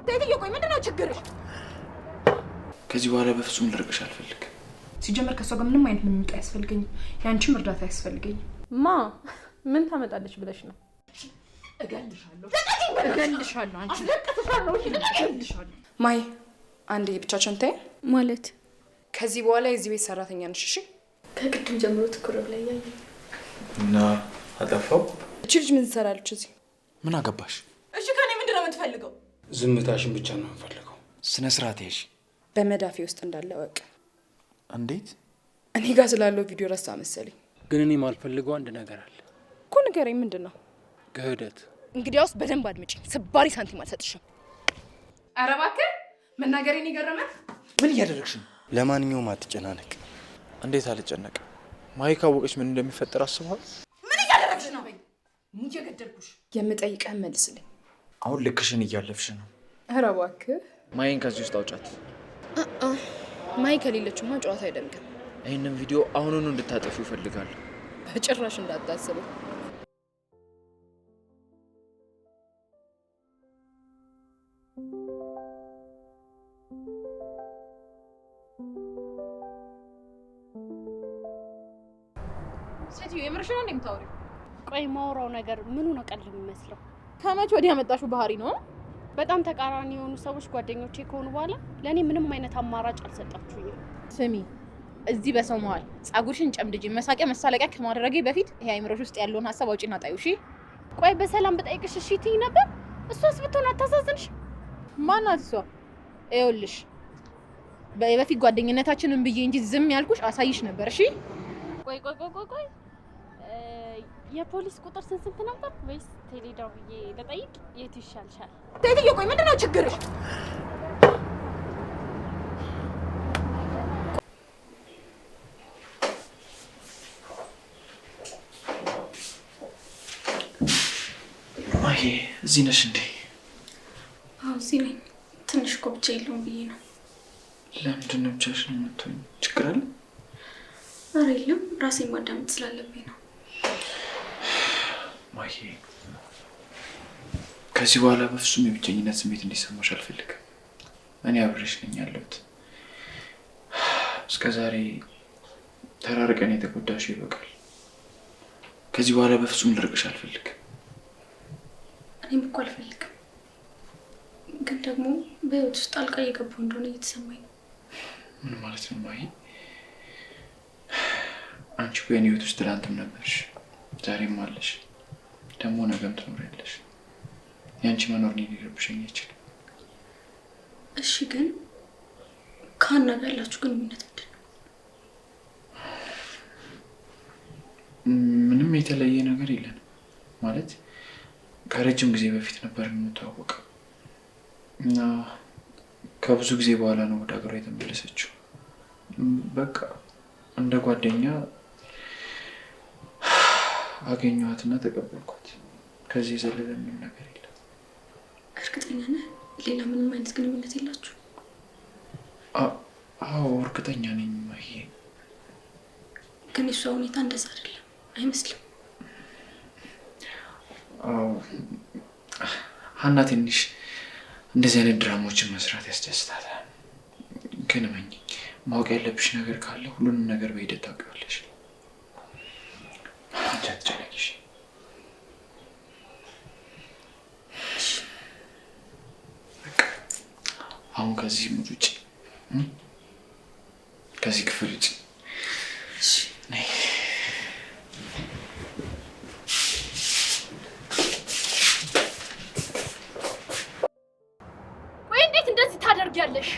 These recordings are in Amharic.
ሴትዮ ቆይ ምንድነው ችግርሽ? ከዚህ በኋላ በፍጹም ልርቅሽ አልፈልግም። ሲጀመር ከሷ ጋር ምንም አይነት ልምምጥ አያስፈልገኝም። ያንቺም እርዳታ አያስፈልገኝም። ማ ምን ታመጣለች ብለሽ ነው? እገልሻለሁ። አንቺ እገልሻለሁ። ማይ አንዴ ብቻችን ታይ ማለት ከዚህ በኋላ የዚህ ቤት ሰራተኛ ነሽ እሺ? ከቅድም ጀምሮ ትኩረት ላይ ያየ እና አጠፋው። እቺ ልጅ ምን ትሰራለች እዚህ? ምን አገባሽ? እሺ ከኔ ምንድነው የምትፈልገው? ዝምታሽን ብቻ ነው የምፈልገው። ስነ ስርዓት ያሽ በመዳፌ ውስጥ እንዳለ ወቅ። እንዴት? እኔ ጋር ስላለው ቪዲዮ ረሳ መሰለኝ። ግን እኔ ማልፈልገው አንድ ነገር አለ እኮ። ንገረኝ። ምንድነው? ክህደት። እንግዲያውስ በደንብ አድምጪኝ። ስባሪ ሳንቲም አልሰጥሽም። ኧረ እባክህ መናገሬን ይገረመት። ምን እያደረግሽ ነው? ለማንኛውም አትጨናነቅ። እንዴት አልጨነቅም? ማይ ካወቀች ምን እንደሚፈጠር አስበሃል? ምን እያደረግሽ ነው? እንጂ ገደልኩሽ። የምጠይቀህ መልስልኝ። አሁን ልክሽን እያለፍሽ ነው። ኧረ እባክህ ማይን ከዚህ ውስጥ አውጫት። ማይ ከሌለችማ ጨዋታ አይደምቅም። ይህንን ቪዲዮ አሁኑኑ እንድታጠፉ ይፈልጋሉ። በጭራሽ እንዳታስበው። ሴትዮ የምርሽ ነው እንደምታወሪው? ቆይ ማውራው ነገር ምኑ ነው ቀልድ የሚመስለው? ከመቼ ወዲህ ያመጣሽው ባህሪ ነው? በጣም ተቃራኒ የሆኑ ሰዎች ጓደኞቼ ከሆኑ በኋላ ለኔ ምንም አይነት አማራጭ አልሰጣችሁኝም። ስሚ እዚህ በሰው መሃል ጻጉርሽን ጨምድጂ መሳቂያ መሳለቂያ ከማድረጌ በፊት ይሄ አይምሮሽ ውስጥ ያለውን ሐሳብ አውጪና ጣዩ። እሺ ቆይ በሰላም ብጠይቅሽ እሺ ትይ ነበር? እሷስ ብትሆን አታሳዝንሽ? ማናት እሷ? ይኸውልሽ በፊት ጓደኝነታችንን ብዬ እንጂ ዝም ያልኩሽ አሳይሽ ነበር። እሺ ቆይ የፖሊስ ቁጥር ስንት ነበር? ወይስ ቴሌዳው ብዬ ልጠይቅ? የቱ ይሻልሻል? ሴትዮ ቆይ ምንድነው ችግርሽ? ማይ እዚህ ነሽ እንዴ? አዎ እዚህ ነኝ። ትንሽ እኮ ብቻ የለውም ብዬ ነው። ለምንድን ነው ብቻሽን የምትሆኝ? ችግር አለ? ኧረ የለም ራሴን ማዳመጥ ስላለብኝ ነው። ማይ ከዚህ በኋላ በፍጹም የብቸኝነት ስሜት እንዲሰማሽ አልፈልግም። እኔ አብሬሽ ነኝ ያለሁት። እስከዛሬ ተራርቀን የተጎዳሽው ይበቃል። ከዚህ በኋላ በፍጹም ልርቅሽ አልፈልግም። እኔም እኮ አልፈልግም፣ ግን ደግሞ በህይወት ውስጥ ጣልቃ እየገባሁ እንደሆነ እየተሰማኝ ነው። ምን ማለት ነው ማይ? አንቺ በእኔ ህይወት ውስጥ ትላንትም ነበርሽ፣ ዛሬም አለሽ፣ ደግሞ ነገም ትኖሪያለሽ። ያንቺ መኖር እኔን ሊረብሸኝ አይችልም። እሺ ግን ከሀና ጋር ያላችሁ ግንኙነት ምንድን ነው? ምንም የተለየ ነገር የለንም። ማለት ከረጅም ጊዜ በፊት ነበር የምንተዋወቀው እና ከብዙ ጊዜ በኋላ ነው ወደ ሀገሯ የተመለሰችው። በቃ እንደ ጓደኛ አገኘኋትና ተቀበልኳት። ከዚህ የዘለለ ምንም ነገር የለም። እርግጠኛ ነህ? ሌላ ምንም አይነት ግንኙነት የላችሁ? አዎ እርግጠኛ ነኝ ማሂ። ግን የሷ ሁኔታ እንደዛ አይደለም አይመስልም? አዎ ሀና ትንሽ እንደዚህ አይነት ድራማዎችን መስራት ያስደስታታል። ግን እመኚኝ፣ ማወቅ ያለብሽ ነገር ካለ ሁሉንም ነገር በሂደት ታውቂዋለሽ። አንቺ አትጨነቂሽ። አሁን ከዚህ ሙድ ውጭ፣ ከዚህ ክፍል ውጭ። ወይ እንዴት እንደዚህ ታደርጊያለሽ?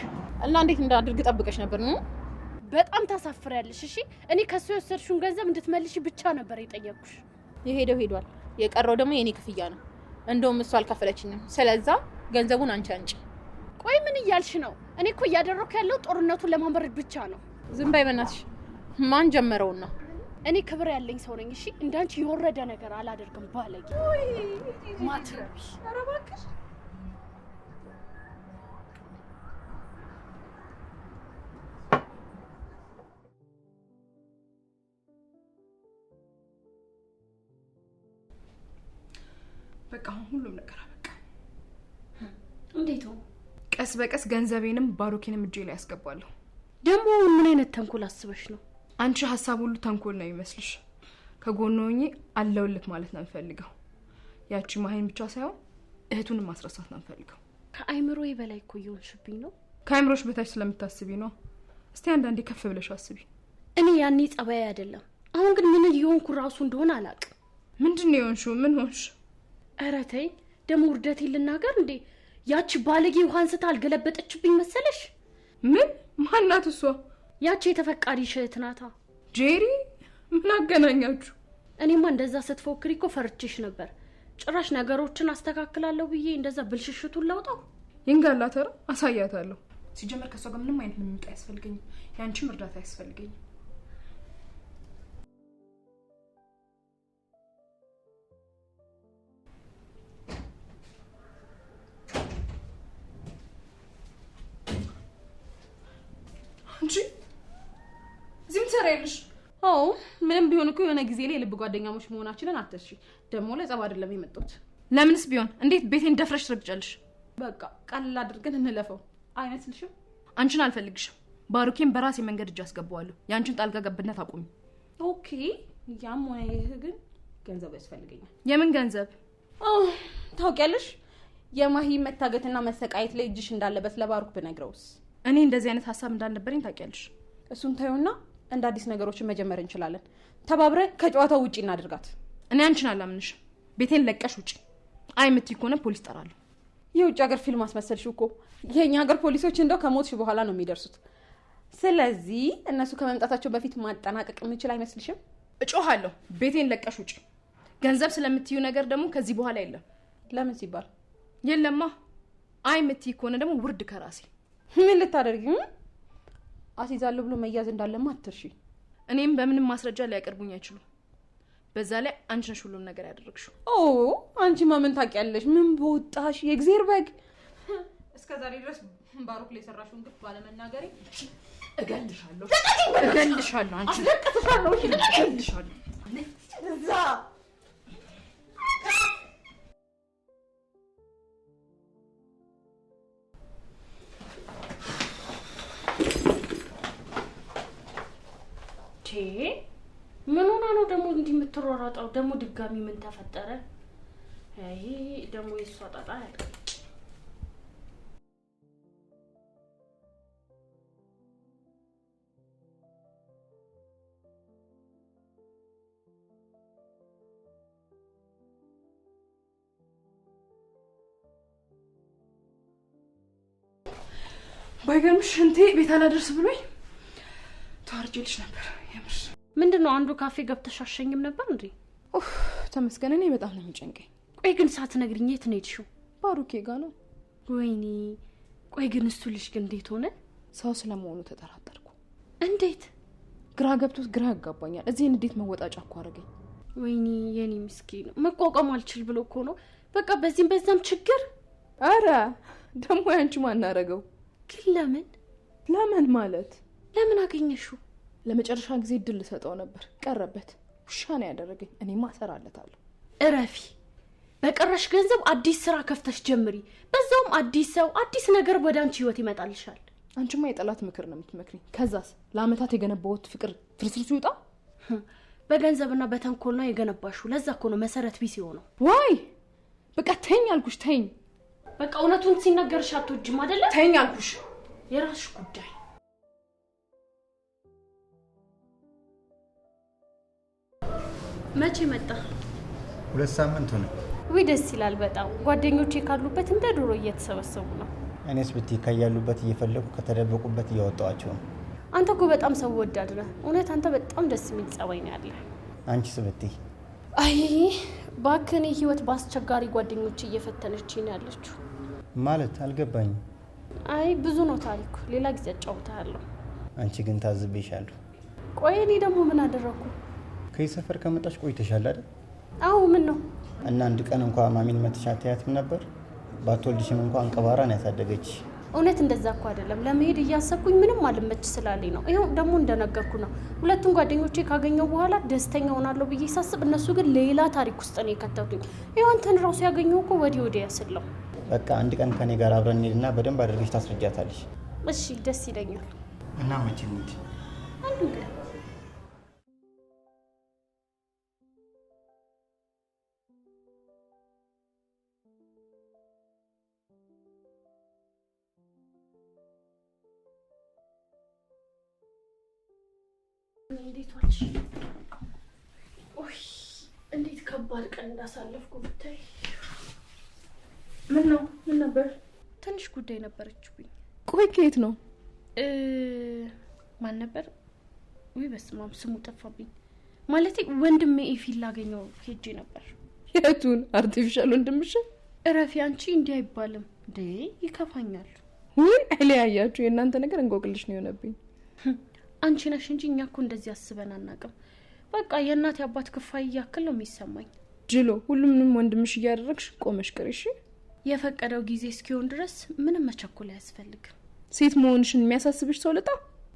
እና እንዴት እንዳድርግ ጠብቀሽ ነበር ነው? በጣም ታሳፍሪያለሽ። እሺ እኔ ከሱ የወሰድሽውን ገንዘብ እንድትመልሺ ብቻ ነበር የጠየቅኩሽ። የሄደው ሄዷል። የቀረው ደግሞ የኔ ክፍያ ነው። እንደውም እሱ አልከፈለችኝም። ስለዛ ገንዘቡን አንቺ አንጪ። ቆይ ምን እያልሽ ነው? እኔ እኮ እያደረኩ ያለው ጦርነቱን ለማንበረድ ብቻ ነው። ዝም በይ በእናትሽ። ማን ጀመረውና? እኔ ክብር ያለኝ ሰው ነኝ። እሺ እንዳንቺ የወረደ ነገር አላደርግም። ባለጌ ማትረቢ። ኧረ እባክሽ በቃ ሁሉም ነገር አበቃ። እንዴት ነው? ቀስ በቀስ ገንዘቤንም ባሩኬንም እጄ ላይ ያስገባለሁ። ደግሞ ምን አይነት ተንኮል አስበሽ ነው? አንቺ ሀሳብ ሁሉ ተንኮል ነው ይመስልሽ? ከጎኑ ሆኜ አለውልክ ማለት ነው የምፈልገው። ያቺ ማሂን ብቻ ሳይሆን እህቱንም ማስረሳት ነው የምፈልገው። ከአይምሮዬ በላይ እኮ እየሆንሽብኝ ነው። ከአይምሮሽ በታች ስለምታስቢ ነው። እስቲ አንዳንዴ ከፍ ብለሽ አስቢ። እኔ ያኔ ጸባይ አይደለም። አሁን ግን ምን እየሆንኩ ራሱ እንደሆነ አላውቅም። ምንድን ነው የሆንሽው? ምን ሆንሽ? ኧረ ተይ ደግሞ ውርደቴን ልናገር እንዴ? ያቺ ባለጌ ውሃን ስታ አልገለበጠችብኝ መሰለሽ? ምን ማናት እሷ? ያቺ የተፈቃሪ እህት ናታ። ጄሪ ምን አገናኛችሁ? እኔማ እንደዛ ስትፎክሪ እኮ ፈርቼሽ ነበር። ጭራሽ ነገሮችን አስተካክላለሁ ብዬ እንደዛ ብልሽሽቱን ላውጣው። ይንጋላተር አሳያታለሁ። ሲጀመር ከሷ ጋር ምንም አይነት ልምምጥ አያስፈልገኝም። ያንቺም እርዳታ አያስፈልገኝም። አንቺ እዚህ ምን ትሰሪያለሽ? አዎ ምንም ቢሆን እኮ የሆነ ጊዜ ላይ ልብ ጓደኛሞች መሆናችንን አትርሺ። ደግሞ ለጸብ አይደለም የመጣሁት። ለምንስ ቢሆን እንዴት ቤቴን ደፍረሽ ትረግጫለሽ? በቃ ቀላል አድርገን እንለፈው አይመስልሽም? አንቺን አልፈልግሽም። ባሩኬን በራሴ መንገድ እጅ አስገባዋለሁ። ያንቺን ጣልቃ ገብነት አቁሚ። ኦኬ ያም ሆነ ይህ ግን ገንዘብ ያስፈልገኛል። የምን ገንዘብ? ታውቂያለሽ የማሂ መታገትና መሰቃየት ላይ እጅሽ እንዳለበት ለባሩክ ብነግረውስ? እኔ እንደዚህ አይነት ሀሳብ እንዳልነበረኝ ታውቂያለሽ። እሱን ታዩና እንደ አዲስ ነገሮችን መጀመር እንችላለን። ተባብረን ከጨዋታው ውጪ እናድርጋት። እኔ አንቺን አላምንሽም። ቤቴን ለቀሽ ውጪ። አይ የምትይ ከሆነ ፖሊስ ጠራለሁ። የውጭ ሀገር ፊልም አስመሰልሽው እኮ። የኛ ሀገር ፖሊሶች እንደው ከሞትሽ በኋላ ነው የሚደርሱት። ስለዚህ እነሱ ከመምጣታቸው በፊት ማጠናቀቅ የምችል አይመስልሽም? እጮሃለሁ። ቤቴን ለቀሽ ውጪ። ገንዘብ ስለምትዩ ነገር ደግሞ ከዚህ በኋላ የለም። ለምን ሲባል? የለማ። አይ የምትይ ከሆነ ደግሞ ውርድ ከራሴ። ምን ልታደርጊ? አሲዛለሁ ብሎ መያዝ እንዳለማ አትርሺ። እኔም በምንም ማስረጃ ሊያቀርቡኝ አይችሉም። በዛ ላይ አንቺ ነሽ ሁሉም ነገር ያደረግሽው። አንቺ ማመን ታውቂያለሽ። ምን በወጣሽ የእግዚአብሔር በግ። እስከዛሬ ድረስ ባሩክ ላይ ሰራሽውን ግፍ ባለመናገሬ እገልሻለሁ። እገልሻለሁ። አንቺ ለቀጥሻለሁ። እገልሻለሁ። እዛ ምን ሆና ነው ደግሞ እንዲህ የምትሯሯጠው? ደግሞ ድጋሚ ምን ተፈጠረ? አይ ደግሞ የሷ ጣጣ ያልቅ። ባይገርምሽ እንቴ ቤት አላደርስ ብሎኝ ታርጅልሽ ነበር። የምርሽ ምንድነው? አንዱ ካፌ ገብተሽ አሸኝም ነበር እንዴ? ተመስገን። እኔ በጣም ነው የሚጨንቀኝ። ቆይ ግን ሳትነግሪኝ የት ነው የሄድሽው? ባሩኬ ጋር ነው። ወይኔ ቆይ ግን እሱ ልጅ ግን እንዴት ሆነ? ሰው ስለመሆኑ ተጠራጠርኩ። እንዴት? ግራ ገብቶት ግራ ያጋባኛል። እዚህ እንዴት መወጣጫ እኮ አደረገኝ። ወይኔ የኔ ምስኪን መቋቋም አልችል ብሎ እኮ ነው። በቃ በዚህም በዛም ችግር። አረ ደግሞ ያንቺ ማን አደረገው? ግን ለምን ማለት ለምን አገኘሽው? ለመጨረሻ ጊዜ ድል ሰጠው ነበር፣ ቀረበት። ውሻ ነው ያደረገኝ። እኔማ እሰራለታለሁ። እረፊ። በቀረሽ ገንዘብ አዲስ ስራ ከፍተሽ ጀምሪ። በዛውም አዲስ ሰው አዲስ ነገር ወደ አንቺ ህይወት ይመጣልሻል። አንቺማ የጠላት ምክር ነው የምትመክሪኝ። ከዛስ ለአመታት የገነባሁት ፍቅር ፍርስርሱ ይውጣ። በገንዘብና በተንኮል ነው የገነባሽው። ለዛ እኮ ነው መሰረት ቢስ የሆነው። ዋይ በቃ ተኝ አልኩሽ። ተኝ በቃ እውነቱን ሲነገርሽ አትወጂም አይደለ? ተኝ አልኩሽ። የራስሽ ጉዳይ። መቼ መጣ? 2 ሳምንት ሆነ። ወይ ደስ ይላል በጣም። ጓደኞቼ ካሉበት እንደ ድሮ እየተሰበሰቡ ነው። እኔስ ብትይ ከያሉበት እየፈለጉ ከተደበቁበት እያወጣዋቸው ነው። አንተ እኮ በጣም ሰው ወዳድ ነህ። እውነት አንተ በጣም ደስ የሚል ጸባይ ነው ያለህ። አንቺስ ብትይ? አይ ባክኔ ህይወት በአስቸጋሪ ጓደኞቼ እየፈተነች ነው ያለችው። ማለት አልገባኝም። አይ ብዙ ነው ታሪኩ። ሌላ ጊዜ አጫውታለሁ። አንቺ ግን ታዝብሻለሁ። ቆይ እኔ ደግሞ ምን አደረኩ? ከዚህ ሰፈር ከመጣሽ ቆይተሻል አይደል? አዎ ምን ነው? እና አንድ ቀን እንኳን ማሚን መተሻት ያትም ነበር? ባትወልድሽም እንኳን ቀባራን ያሳደገች። እውነት እንደዛ እኮ አይደለም። ለመሄድ እያሰብኩኝ ምንም አልመች ስላለኝ ነው። ይኸው ደግሞ እንደነገርኩ ነው። ሁለቱም ጓደኞቼ ካገኘው በኋላ ደስተኛ ሆናለሁ ብዬ ሳስብ እነሱ ግን ሌላ ታሪክ ውስጥ ነው የከተቱኝ። ይኸው አንተን ራሱ ያገኘው እኮ ወዲህ ያስለው። በቃ አንድ ቀን ከኔ ጋር አብረን እንሂድና በደንብ አድርገሽ ታስረጃታለሽ። እሺ ደስ ይለኛል። እና መቼ እንሂድ? አንዱ ቀን እንዴት ዋልሽ? ኦይ እንዴት ከባድ ቀን እንዳሳለፍኩ ብታይ። ምን ነው? ምን ነበር? ትንሽ ጉዳይ ነበረችብኝ። ቆይ ከየት ነው? ማን ነበር? ወይ በስመ አብ ስሙ ጠፋብኝ። ማለቴ ወንድሜ ኤፊን ላገኘው ሄጄ ነበር። የቱን? አርቲፊሻል ወንድምሽ? እረፊ አንቺ፣ እንዲህ አይባልም እንዴ፣ ይከፋኛል። ወይ አይለያያችሁ። የእናንተ ነገር እንቆቅልሽ ነው የሆነብኝ። አንቺ ነሽ እንጂ እኛ እኮ እንደዚህ አስበን አናውቅም። በቃ የእናት የአባት ክፋይ ያክል ነው የሚሰማኝ። ጅሎ፣ ሁሉንም ወንድምሽ እያደረግሽ ቆመሽ ቅሪ። እሺ? የፈቀደው ጊዜ እስኪሆን ድረስ ምንም መቸኮል አያስፈልግም። ሴት መሆንሽን የሚያሳስብሽ ሰው ልጣ?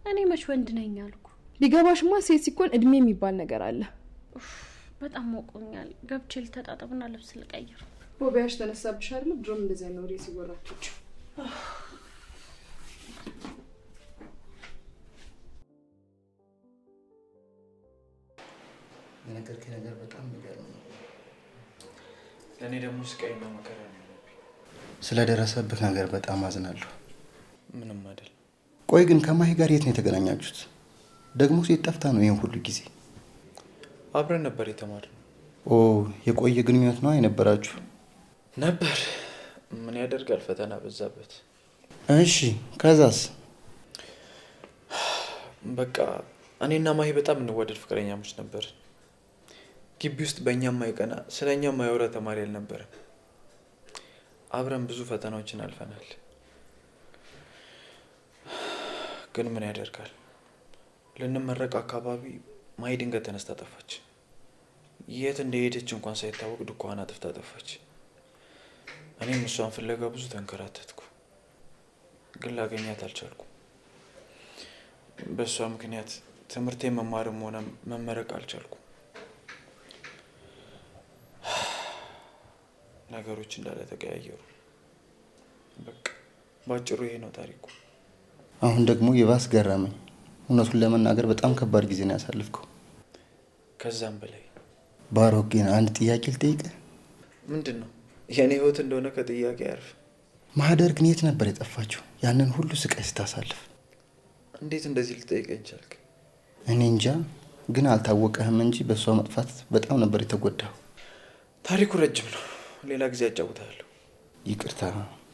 እኔ መች ወንድ ነኝ አልኩ። ቢገባሽማ ሴት ሲኮን እድሜ የሚባል ነገር አለ። በጣም ሞቆኛል። ገብቼ ልተጣጠብና ልብስ ልቀይር። ቦቢያሽ ተነሳብሽ አይደል? ድሮም እንደዛ ነው ሬስ ይወራችሁት። የነገርከኝ ነገር በጣም የሚገርም ነው። ለእኔ ደግሞ ስቃይና መከራ ነው። ስለደረሰብህ ነገር በጣም አዝናለሁ። ምንም አይደል። ቆይ ግን ከማሂ ጋር የት ነው የተገናኛችሁት? ደግሞ ሴት ጠፍታ ነው ይሄን ሁሉ ጊዜ? አብረን ነበር የተማርነው። ኦ የቆየ ግንኙነት ነው የነበራችሁ? ነበር። ምን ያደርጋል፣ ፈተና በዛበት። እሺ ከዛስ? በቃ እኔና ማሂ በጣም እንወደድ ፍቅረኛሞች ነበር። ግቢ ውስጥ በእኛም ማይቀና ስለኛም ማይወራ ተማሪ አልነበረም። አብረን ብዙ ፈተናዎችን አልፈናል። ግን ምን ያደርጋል፣ ልንመረቅ አካባቢ ማሂ ድንገት ተነስታ ጠፋች። የት እንደሄደች እንኳን ሳይታወቅ ድኳዋን አጥፍታ ጠፋች። እኔም እሷን ፍለጋ ብዙ ተንከራተትኩ፣ ግን ላገኛት አልቻልኩም። በእሷ ምክንያት ትምህርቴን መማርም ሆነ መመረቅ አልቻልኩም። ነገሮች እንዳለ ተቀያየሩ። በቃ ባጭሩ ይሄ ነው ታሪኩ። አሁን ደግሞ የባስ ገረመኝ። እውነቱን ለመናገር በጣም ከባድ ጊዜ ነው ያሳልፍከው። ከዛም በላይ ባሮክ ግን አንድ ጥያቄ ልጠይቅህ። ምንድን ነው? የኔ ህይወት እንደሆነ ከጥያቄ ያርፍ። ማህደር ግን የት ነበር የጠፋችው ያንን ሁሉ ስቃይ ስታሳልፍ? እንዴት እንደዚህ ልጠይቀኝ ቻልክ? እኔ እንጃ፣ ግን አልታወቀህም እንጂ በእሷ መጥፋት በጣም ነበር የተጎዳው። ታሪኩ ረጅም ነው፣ ሌላ ጊዜ አጫውታለሁ። ይቅርታ፣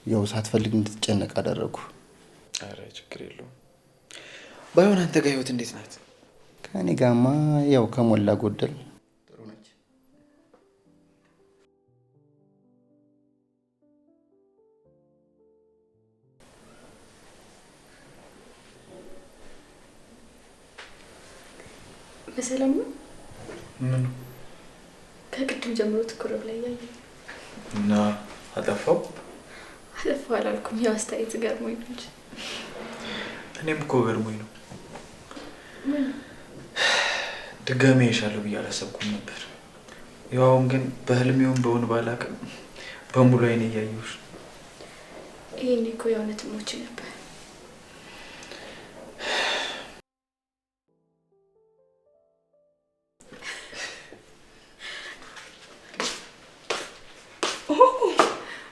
ያው ሳትፈልግ እንድትጨነቅ አደረጉ። አረ ችግር የለውም። ባይሆን አንተ ጋር ህይወት እንዴት ናት? ከእኔ ጋማ ያው ከሞላ ጎደል ጥሩ ነች። በሰላም ነው? ምን ከቅድም ጀምሮ ትኩር ብላ እያየኝ እና አጠፋው? አጠፋው አላልኩም። ያው አስተያየት ገርሞኝ ነው እንጂ። እኔም እኮ ገርሞኝ ነው። ድጋሜ ይሻለው ብዬ አላሰብኩም ነበር። ያውም ግን በህልሜውም በውን ባላቅም በሙሉ አይኔ እያየሁሽ። ይሄኔ እኮ የእውነት ሞች ነበር።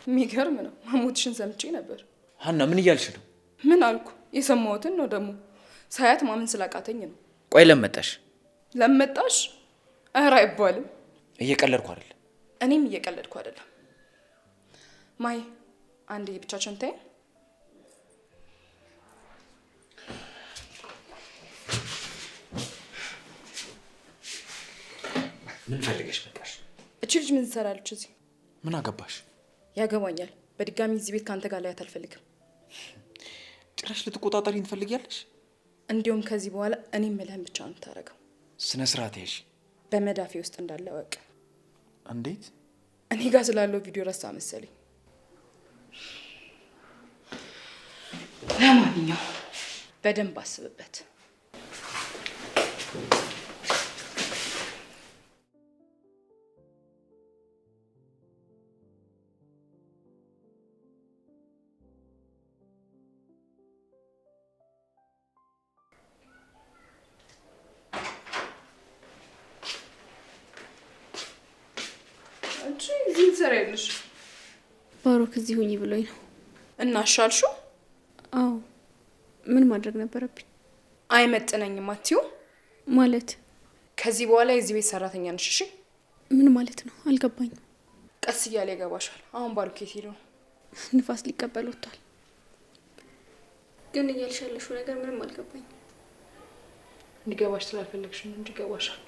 የሚገርም ነው። ማሞትሽን ሰምቼ ነበር። ሀና ምን እያልሽ ነው? ምን አልኩ? የሰማሁትን ነው። ደግሞ ሳያት ማመን ስላቃተኝ ነው። ቆይ ለመጣሽ ለመጣሽ? ኧረ አይባልም። እየቀለድኩ አይደል? እኔም እየቀለድኩ አይደለም። ማይ አንዴ ብቻችን ታይ። ምን ፈልገሽ መጣሽ? እቺ ልጅ ምን ትሰራለች እዚህ? ምን አገባሽ? ያገባኛል። በድጋሚ እዚህ ቤት ካንተ ጋር ላያት አልፈልግም። ጭራሽ ልትቆጣጠሪ ትፈልጊያለሽ? እንዲሁም ከዚህ በኋላ እኔ ምልህን ብቻ ነው የምታደርገው። ስነ ስርዓት ያዥ። በመዳፌ ውስጥ እንዳለ ወቅ። እንዴት? እኔ ጋር ስላለው ቪዲዮ ረሳ መሰለኝ። ለማንኛውም በደንብ አስብበት። ትሰሪያለሽ? ባሮክ እዚህ ሁኚ ብሎኝ ነው። እና አሻልሽው? አዎ። ምን ማድረግ ነበረብኝ? አይመጥነኝም አትዩ? ማለት ከዚህ በኋላ የዚህ ቤት ሰራተኛ ነሽ። እሺ? ምን ማለት ነው? አልገባኝም። ቀስ እያለ ይገባሻል። አሁን ባሮክ የት ሄዶ? ንፋስ ሊቀበል ወጥቷል። ግን እያልሽ ያለሽው ነገር ምንም አልገባኝም። እንዲገባሽ ስላልፈለግሽ ነው እንጂ ይገባሻል።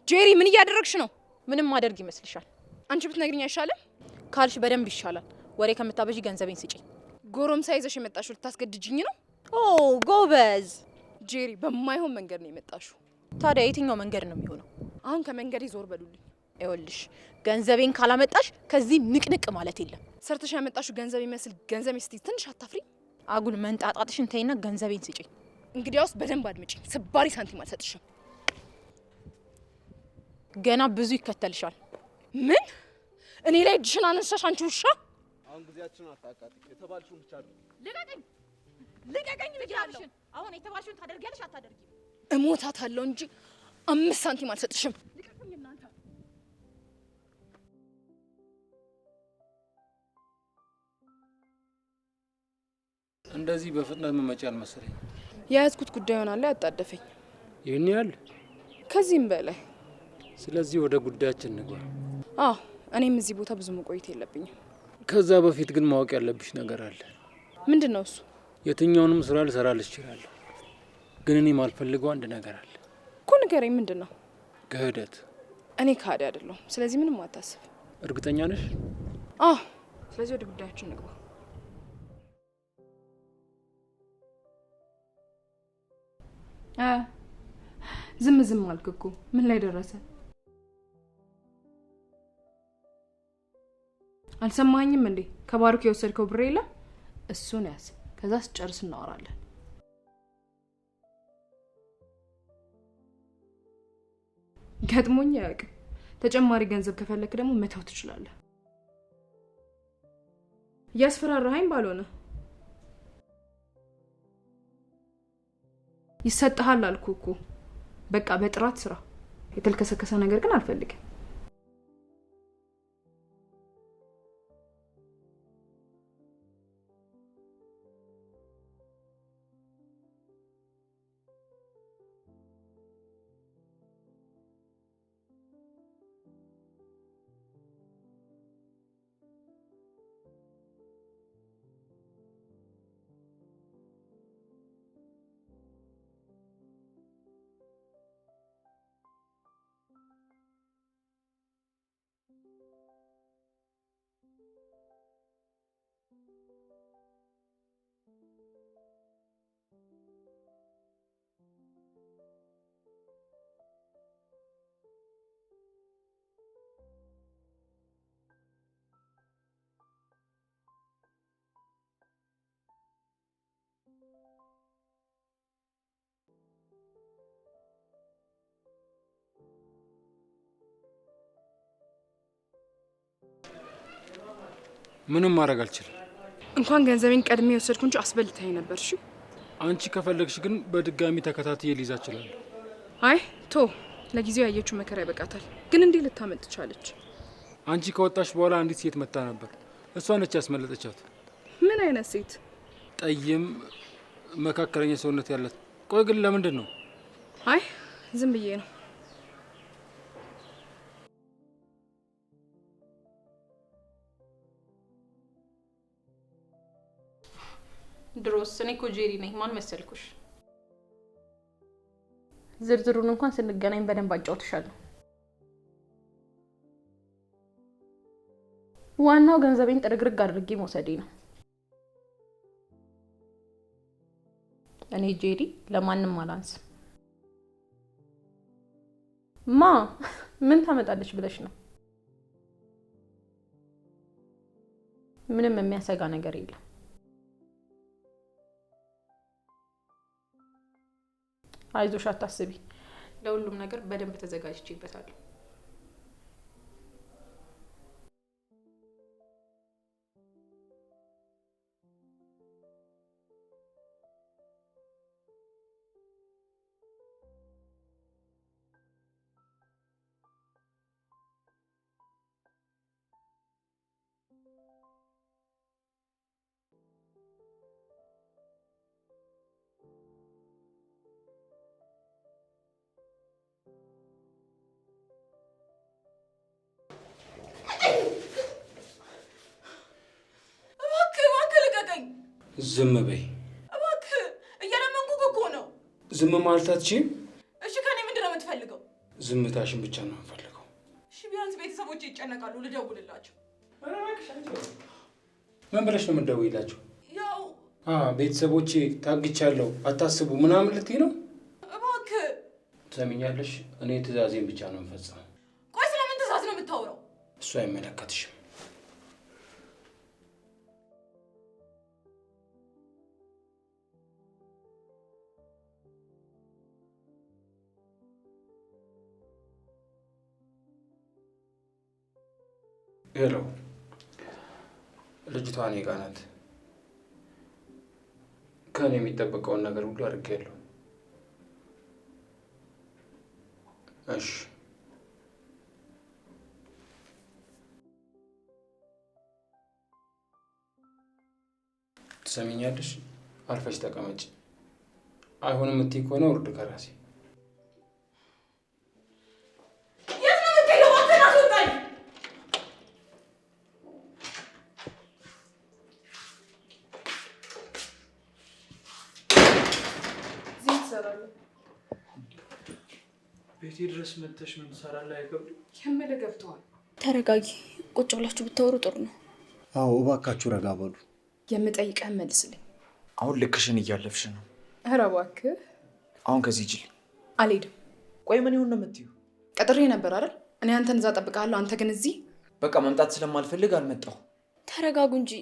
ጄሪ ምን እያደረግሽ ነው? ምንም ማደርግ ይመስልሻል? አንቺ ብትነግሪኝ አይሻልም? ካልሽ በደንብ ይሻላል። ወሬ ከምታበዢ ገንዘቤን ስጪኝ። ጎረምሳ ይዘሽ የመጣሽው ልታስገድጅኝ ነው? ኦ ጎበዝ ጄሪ፣ በማይሆን መንገድ ነው የመጣሽው። ታዲያ የትኛው መንገድ ነው የሚሆነው? አሁን ከመንገዴ ዞር በሉልኝ። ይኸውልሽ ገንዘቤን ካላመጣሽ ከዚህ ንቅንቅ ማለት የለም። ሰርተሽ ያመጣሽው ገንዘብ ይመስል ገንዘብ እስቲ ትንሽ አታፍሪ? አጉል መንጣጣትሽን ተይና ገንዘቤን ስጪኝ። እንግዲያውስ በደንብ አድምጪኝ። ስባሪ ሳንቲም አልሰጥሽም። ገና ብዙ ይከተልሻል። ምን? እኔ ላይ እጅሽን አነሳሽ አንቺ ውሻ! አሁን ጊዜያችንን አታቃጥቂ። የተባልሽውን ብቻ አድርጊ። ልቀቀኝ! ልቀቀኝ! ልቀቀኝ! አሁን የተባልሽውን ታደርጊያለሽ አታደርጊም? እሞታታለሁ እንጂ 5 ሳንቲም አልሰጥሽም። ልቀቀኝ እናንተ! እንደዚህ በፍጥነት መመጫ አልመሰለኝ። የያዝኩት ጉዳይ ሆናለ ያጣደፈኝ። ይህን ያህል? ከዚህም በላይ። ስለዚህ ወደ ጉዳያችን እንግባ። አዎ፣ እኔም እዚህ ቦታ ብዙ መቆየት የለብኝም። ከዛ በፊት ግን ማወቅ ያለብሽ ነገር አለ። ምንድን ነው እሱ? የትኛውንም ስራ ልሰራልሽ እችላለሁ፣ ግን እኔ ማልፈልገው አንድ ነገር አለ እኮ። ንገረኝ። ምንድን ነው? ክህደት። እኔ ካህዲ አይደለሁም። ስለዚህ ምንም አታስብ። እርግጠኛ ነሽ? አዎ። ስለዚህ ወደ ጉዳያችን እንግባ። ዝም አልክ እኮ። ምን ላይ ደረሰ? አልሰማኝም እንዴ? ከባሩክ የወሰድከው ብር የለም? እሱን ያዝ። ከዛ ስጨርስ እናወራለን። ገጥሞኝ አያውቅም። ተጨማሪ ገንዘብ ከፈለክ ደግሞ መተው ትችላለህ። እያስፈራራኸኝ ባልሆነ ይሰጥሃል አልኩ እኮ። በቃ በጥራት ስራ። የተልከሰከሰ ነገር ግን አልፈልግም። ምንም ማድረግ አልችልም። እንኳን ገንዘቤን ቀድሜ የወሰድኩ እንጂ አስበልተኸኝ ነበር። እሺ፣ አንቺ ከፈለግሽ ግን በድጋሚ ተከታትዬ ሊይዛ እችላለሁ። አይ ቶ ለጊዜው ያየችው መከራ ይበቃታል። ግን እንዴ ልታመልጥ ቻለች? አንቺ ከወጣሽ በኋላ አንዲት ሴት መጣ ነበር። እሷ ነች ያስመለጠቻት። ምን አይነት ሴት? ጠይም፣ መካከለኛ ሰውነት ያላት። ቆይ ግን ለምንድን ነው? አይ ዝም ብዬ ነው። ድሮስ እኔ እኮ ጄሪ ነኝ። ማን መሰልኩሽ? ዝርዝሩን እንኳን ስንገናኝ በደንብ አጫውትሻለሁ። ዋናው ገንዘቤን ጥርግርግ አድርጌ መውሰዴ ነው። እኔ ጄሪ ለማንም አላንስም። ማ ምን ታመጣለች ብለሽ ነው? ምንም የሚያሰጋ ነገር የለም። አይዞሽ አታስቢ። ለሁሉም ነገር በደንብ ተዘጋጅቼበታለሁ። ዝም በይ እባክህ፣ እየለመንኩህ እኮ ነው። ዝም ማለት አትችይም? እሺ ከኔ ምንድን ነው የምትፈልገው? ዝምታሽን ብቻ ነው የምፈልገው። እሺ ቢያንስ ቤተሰቦቼ ይጨነቃሉ፣ ልደውልላቸው። ምን ብለሽ ነው የምትደውይላቸው? ያው ቤተሰቦቼ ታግቻለሁ አታስቡ ምናምን ልትይ ነው? እባክህ ትሰሚኛለሽ? እኔ ትእዛዜን ብቻ ነው የምፈጽመው። ቆይ ስለምን ትእዛዝ ነው የምታወራው? እሱ አይመለከትሽም። ሄሎ፣ ልጅቷ እኔ ጋ ናት። ከእኔ የሚጠበቀውን ነገር ሁሉ አድርጌያለሁ። እሺ ትሰሚኛለሽ? አርፈሽ ተቀመጭ። አይሆንም የምትይ ከሆነ ውርድ ከራሴ። ቤቴ ድረስ መተሽ ምን ትሰራለህ? አይገብድም? የምልህ ገብተዋል። ተረጋጊ። ቁጭ ብላችሁ ብታወሩ ጥሩ ነው። አዎ እባካችሁ ረጋ በሉ። የምጠይቀህን መልስልኝ። አሁን ልክሽን እያለፍሽ ነው። ኧረ እባክህ። አሁን ከዚህ ጅል አልሄድም። ቆይ ምን ይሁን ነው የምትይው? ቀጥሬ ነበር አይደል? እኔ አንተን እዛ እጠብቅሃለሁ፣ አንተ ግን እዚህ። በቃ መምጣት ስለማልፈልግ አልመጣሁ። ተረጋጉ እንጂ።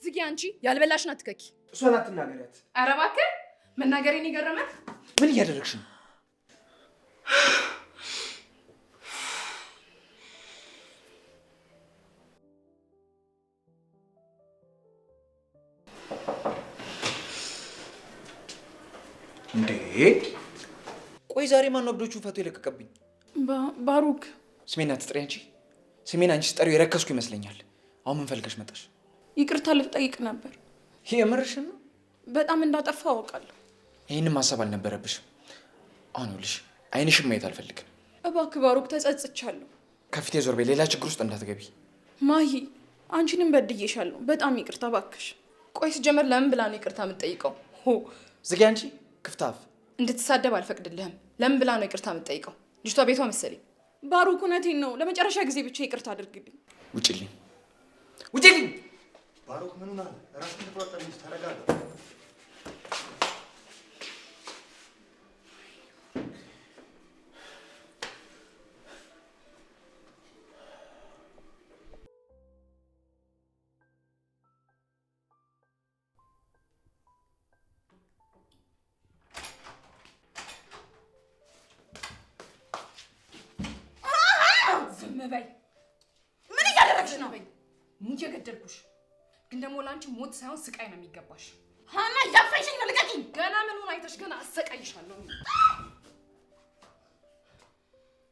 ዝጊ። አንቺ ያልበላሽን አትከኪ። እሷን አትናገሪያት። ኧረ እባክህ። መናገሬን የገረመህ? ምን እያደረግሽ ነው? እንዴ ቆይ ዛሬ ማን ነው እብዶቹን ፈቶ የለቀቀብኝ? ባሩክ። ስሜን አትጥሪ አንቺ። ስሜን አንቺ ስጠሪው የረከስኩ ይመስለኛል። አሁን ምን ፈልገሽ መጣሽ? ይቅርታ ልጠይቅ ነበር። የምርሽን ነው? በጣም እንዳጠፋ አውቃለሁ። ይህንም ማሰብ አልነበረብሽም። አሁን ይኸውልሽ አይንሽም ማየት አልፈልግም። እባክህ ባሩክ፣ ተጸጽቻለሁ። ከፊቴ ዞር በይ፣ ሌላ ችግር ውስጥ እንዳትገቢ። ማሂ፣ አንቺንም በድዬሻለሁ። በጣም ይቅርታ እባክሽ። ቆይ ሲጀመር ለምን ብላ ነው ይቅርታ የምትጠይቀው? ዝጊ አንቺ ክፍታፍ። እንድትሳደብ አልፈቅድልህም። ለምን ብላ ነው ይቅርታ የምትጠይቀው? ልጅቷ ቤቷ መሰለኝ። ባሩክ፣ እውነቴን ነው። ለመጨረሻ ጊዜ ብቻ ይቅርታ አድርግልኝ። ውጭልኝ፣ ውጭልኝ። ባሩክ ምን ሆነሃል? ራስህን ተቆጣጠር እንጂ ተረጋጋ። በይ። ምን እያደረግሽ ነው? ሙት የገደልኩሽ። ግን ደግሞ ለአንቺ ሞት ሳይሆን ስቃይ ነው የሚገባሽ። ሀና እያፈንሽኝ ነው። ልቀቂኝ። ገና ምኑን አይተሽ? ገና አሰቃይሻለሁ።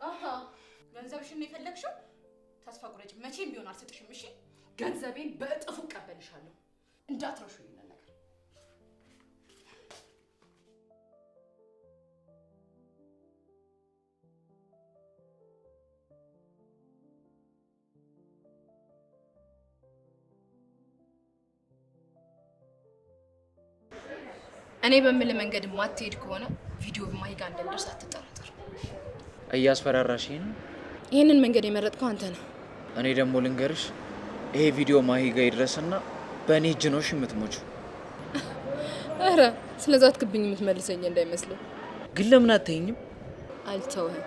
አሃ ገንዘብሽን ነው የፈለግሽው? ተስፋ ቁረጭ። መቼም ቢሆን አልሰጥሽም። እሺ ገንዘቤን በእጥፉ እቀበልሻለሁ። እንዳትረሹ ይሄን ነገር። እኔ በምል መንገድ ማትሄድ ከሆነ ቪዲዮ በማሂ ጋር እንደምደርስ አትጠራጠር። እያስፈራራሽ ነው። ይሄንን መንገድ የመረጥከው አንተ ነህ። እኔ ደግሞ ልንገርሽ፣ ይሄ ቪዲዮ ማሂ ጋር ይድረስና በእኔ እጅ ነው የምትሞቹ። አረ ስለዛ ትክብኝ የምትመልሰኝ እንዳይመስልህ። ግን ለምን አትይኝም? አልተውህም።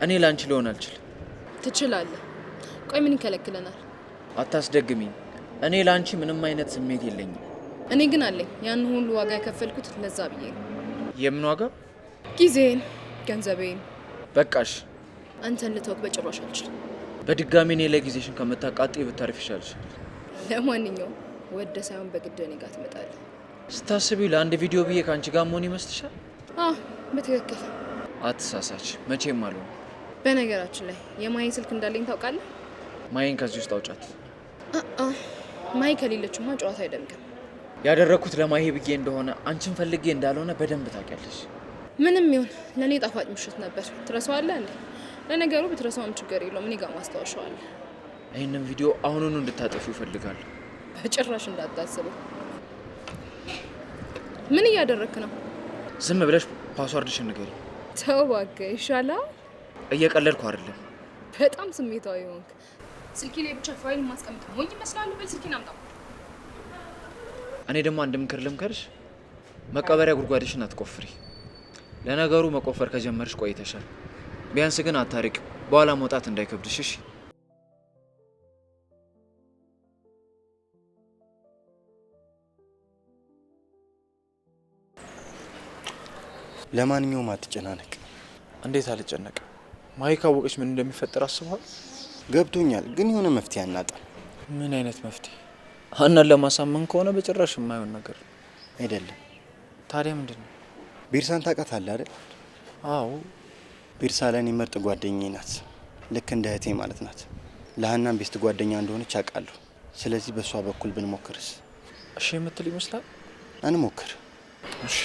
እኔ ላንቺ ልሆን አልችልም። ትችላለህ። ቆይ ምን ይከለክለናል? አታስደግሚኝ። እኔ ላንቺ ምንም አይነት ስሜት የለኝም። እኔ ግን አለኝ። ያን ሁሉ ዋጋ የከፈልኩት ለዛ ብዬ ነው። የምን ዋጋ? ጊዜን፣ ገንዘቤን። በቃሽ። አንተን ልተውክ በጭራሽ አልችልም። በድጋሚ እኔ ላይ ጊዜሽን ከመታቃጥ ብታርፍ ይሻልሻል። ለማንኛውም ወደ ሳይሆን በግድ እኔ ጋር ትመጣለህ። ስታስቢው ለአንድ ቪዲዮ ብዬ ከአንቺ ጋር መሆን ይመስልሻል? አዎ በትክክል። አትሳሳች። መቼም አልሆነ። በነገራችን ላይ የማሂ ስልክ እንዳለኝ ታውቃለህ? ማሂን ከዚህ ውስጥ አውጫት። ማሂ ከሌለችማ ጨዋታ አይደምቅም። ያደረኩት ለማሂ ብዬ እንደሆነ አንቺን ፈልጌ እንዳልሆነ በደንብ ታውቂያለሽ። ምንም ይሁን ለእኔ ጣፋጭ ምሽት ነበር። ትረሳዋለህ እንዴ? ለነገሩ ብትረሳውም ችግር የለውም። እኔ ጋር ማስታወሻዋለህ። ይህንን ቪዲዮ አሁኑኑ እንድታጠፊው እፈልጋለሁ። በጭራሽ እንዳታስበው። ምን እያደረክ ነው? ዝም ብለሽ ፓስዋርድሽን ንገሪ። ተው እባክህ ይሻላል። እየቀለድኩ አይደለም። በጣም ስሜታዊ ሆንክ። ስልኬ ላይ ብቻ ፋይል ማስቀምጥ ሞኝ ይመስላል። በል ስልኬን አምጣው። እኔ ደግሞ አንድ ምክር ልምከርሽ፣ መቀበሪያ ጉድጓድሽን አትቆፍሪ። ለነገሩ መቆፈር ከጀመርሽ ቆይተሻል። ቢያንስ ግን አታርቂው፣ በኋላ መውጣት እንዳይከብድሽ እሺ? ለማንኛውም አትጨናነቅ። እንዴት አልጨነቅም? ማሂ ካወቀች ምን እንደሚፈጠር አስበዋል? ገብቶኛል፣ ግን የሆነ መፍትሄ አናጣም። ምን አይነት መፍትሄ? ሀናን ለማሳመን ከሆነ በጭራሽ የማይሆን ነገር አይደለም። ታዲያ ምንድን ነው? ቤርሳን ታውቃታለህ አይደል? አዎ። ቤርሳ ለእኔ ምርጥ ጓደኛዬ ናት። ልክ እንደ እህቴ ማለት ናት። ለሀናን ቤስት ጓደኛ እንደሆነች አውቃለሁ። ስለዚህ በእሷ በኩል ብንሞክርስ? እሺ የምትል ይመስላል። እንሞክር። እሺ